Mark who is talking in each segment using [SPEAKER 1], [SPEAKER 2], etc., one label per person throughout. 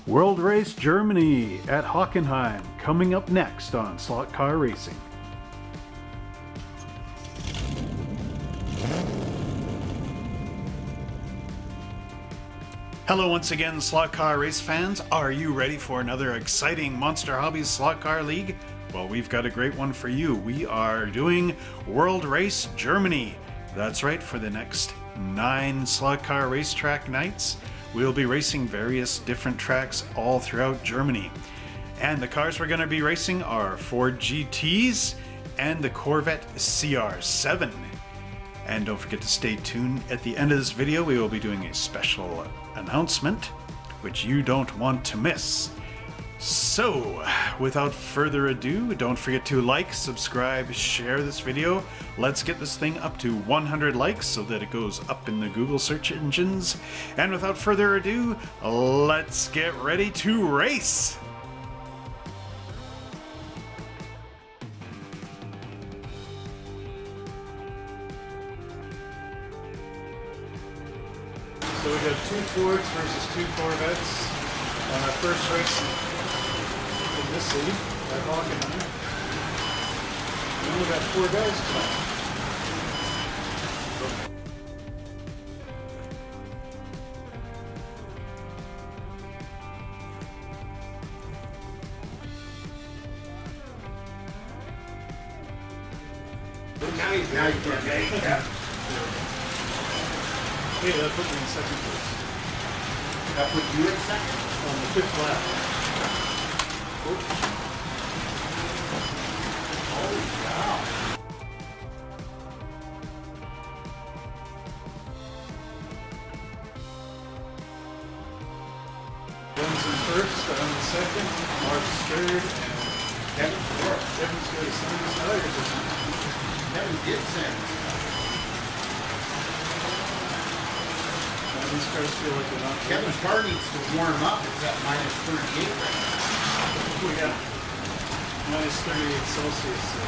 [SPEAKER 1] World Race Germany at Hockenheim, coming up next on Slot Car Racing. Hello once again, Slot Car Race fans. Are you ready for another exciting Monster Hobbies Slot Car League? Well, we've got a great one for you. We are doing World Race Germany. That's right, for the next 9 Slot Car Racetrack nights, we'll be racing various different tracks all throughout Germany. And the cars we're going to be racing are Ford GTs and the Corvette CR7. And don't forget to stay tuned. At the end of this video, we will be doing a special announcement, which you don't want to miss. So, without further ado, don't forget to like, subscribe, share this video. Let's get this thing up to 100 likes so that it goes up in the Google search engines. And without further ado, let's get ready to race! So we got 2 Fords versus 2 Corvettes on our first race in this city at Hockenheim. We only got 4 guys tonight.
[SPEAKER 2] Now you can make it.
[SPEAKER 1] Hey, that put me in second place.
[SPEAKER 2] That put you in second?
[SPEAKER 1] On the 5th lap.
[SPEAKER 2] Holy cow.
[SPEAKER 1] Glen's in first, I'm in second, Mark's third, and
[SPEAKER 2] Kevan's fourth.
[SPEAKER 1] Kevin's got a son his tires or something.
[SPEAKER 2] Kevan did send.
[SPEAKER 1] These cars feel like they're not
[SPEAKER 2] Kevan's car needs to warm up. It's at minus 38 right now.
[SPEAKER 1] We got minus 38 Celsius. So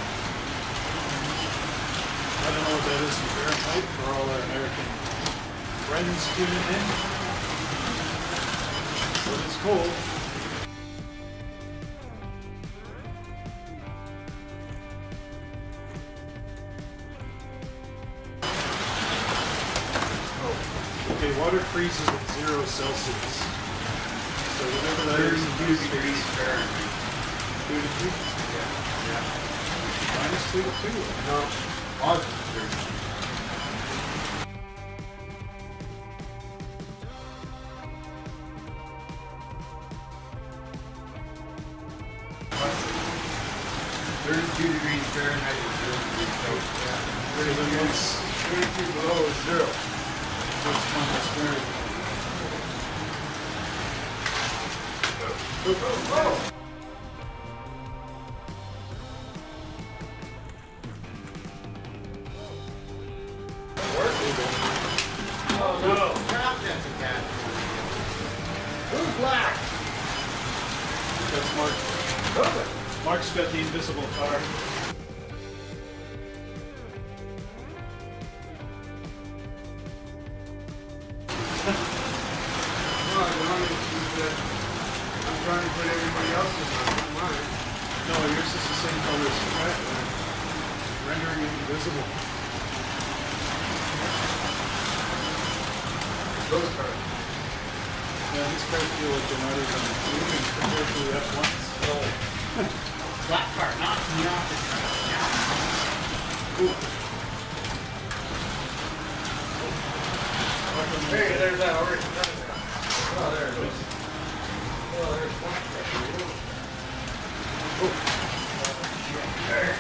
[SPEAKER 1] I don't know what that is in Fahrenheit for all our American friends tuning in. But it's cold. Okay, water freezes at 0 Celsius. So whatever that is,
[SPEAKER 2] 32 degrees Fahrenheit.
[SPEAKER 1] 2 to 3?
[SPEAKER 2] Yeah.
[SPEAKER 1] Minus 2 to 2.
[SPEAKER 2] No, positive 30. Degrees Fahrenheit is 0 degrees Celsius. Yeah. 32 below is 0.
[SPEAKER 1] That's minus 30.
[SPEAKER 2] Oh. Oh no! Crap, that's a cat. Who's black?
[SPEAKER 1] That's Mark.
[SPEAKER 2] Robert.
[SPEAKER 1] Mark's got the invisible car.
[SPEAKER 2] I'm trying to put everybody else's on mine.
[SPEAKER 1] No, yours is the same color as the track, rendering it invisible.
[SPEAKER 2] Those cars.
[SPEAKER 1] Yeah, these cars feel like they're not even moving compared to the F1s.
[SPEAKER 2] Black car, not the opposite.
[SPEAKER 1] Cool.
[SPEAKER 2] Hey, there's that already. Oh, there it is. Oh, there's one. Oh. There.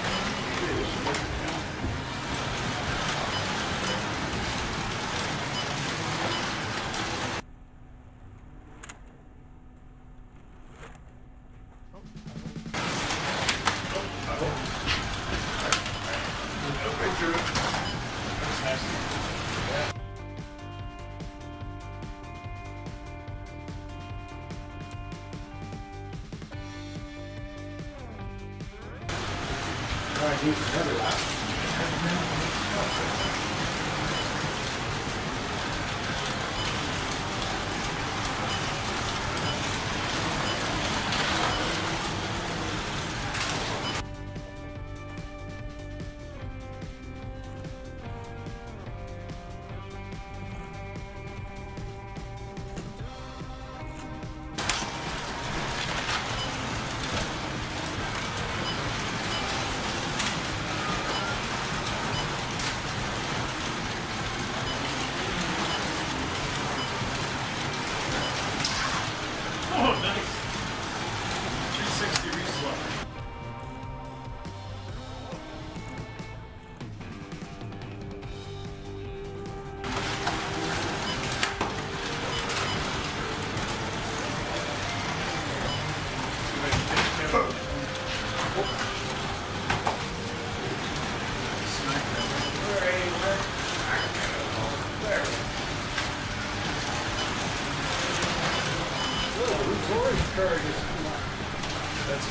[SPEAKER 2] Here's another lap. Rory's car just
[SPEAKER 1] That's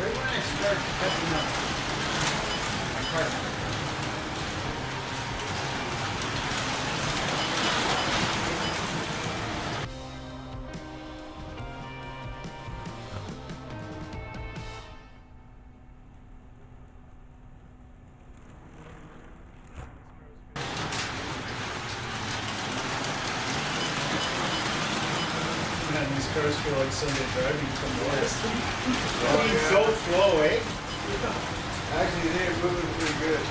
[SPEAKER 2] right when I start cutting up my car.
[SPEAKER 1] Man, these cars feel like Sunday driving from the west.
[SPEAKER 2] So slow, eh? Actually, they're moving pretty good.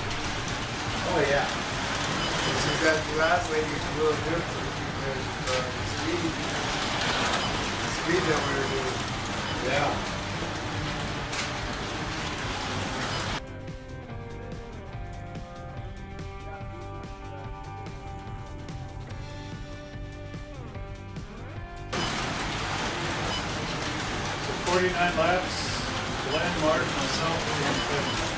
[SPEAKER 2] Oh yeah. It's just that the last lady was a little different because the speed that we were doing. Yeah.
[SPEAKER 1] So 49 laps. Glen, Mark, myself, and Kevan.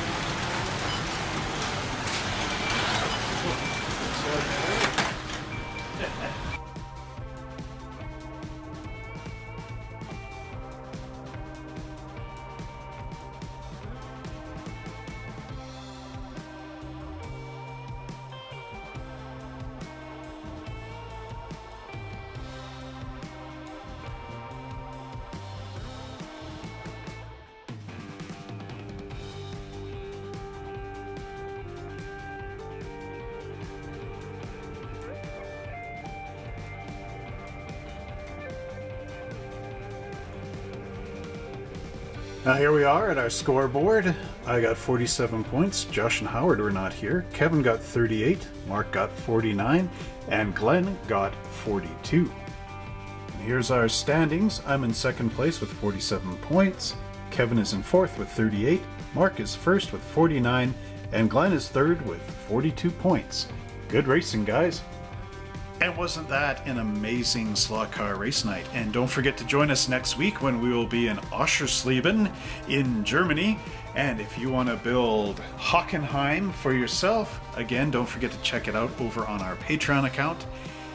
[SPEAKER 1] Now here we are at our scoreboard. I got 47 points. Josh and Howard were not here. Kevan got 38, Mark got 49, and Glen got 42. And here's our standings. I'm in second place with 47 points. Kevan is in fourth with 38. Mark is first with 49, and Glen is third with 42 points. Good racing, guys. And wasn't that an amazing slot car race night? And don't forget to join us next week when we will be in Oschersleben in Germany. And if you want to build Hockenheim for yourself, again, don't forget to check it out over on our Patreon account.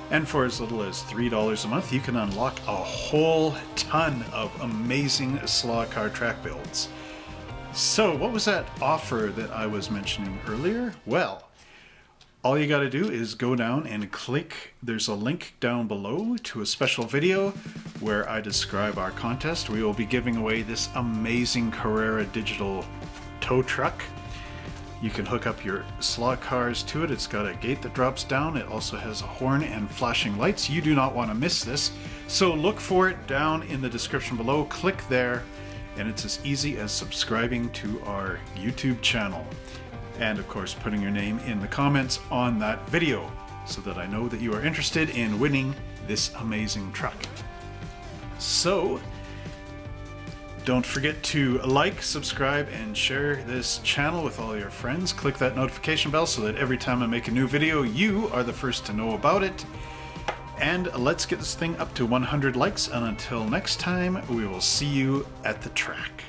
[SPEAKER 1] And for as little as $3 a month, you can unlock a whole ton of amazing slot car track builds. So what was that offer that I was mentioning earlier? Well, all you got to do is go down and click. There's a link down below to a special video where I describe our contest. We will be giving away this amazing Carrera digital tow truck. You can hook up your slot cars to it. It's got a gate that drops down. It also has a horn and flashing lights. You do not want to miss this. So look for it down in the description below. Click there, and it's as easy as subscribing to our YouTube channel. And of course, putting your name in the comments on that video so that I know that you are interested in winning this amazing truck. So, don't forget to like, subscribe, and share this channel with all your friends. Click that notification bell so that every time I make a new video, you are the first to know about it. And let's get this thing up to 100 likes. And until next time, we will see you at the track.